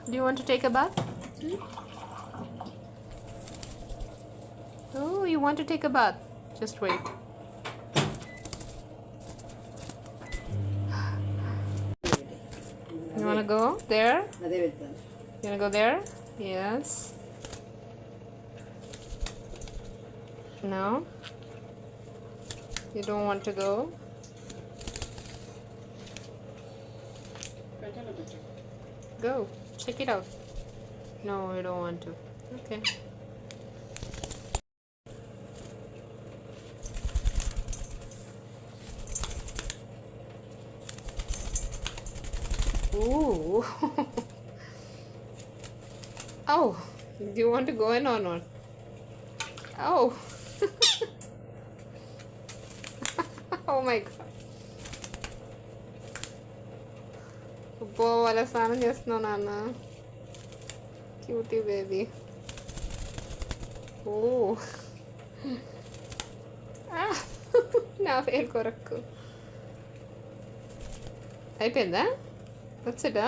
Do you want to take a bath? Oh, you want to take a bath? Just wait. You want to go there? You want to go there? Yes. No? You don't want to go? Go. Check it out. No, you don't want to. Okay. Ooh. Oh, do you want to go in or not? Oh. Oh my god. అబ్బో వాళ్ళ స్నానం చేస్తున్నావు నాన్న cutie baby ఓ నా పేరు కొరకు అయిపోయిందా వచ్చేటా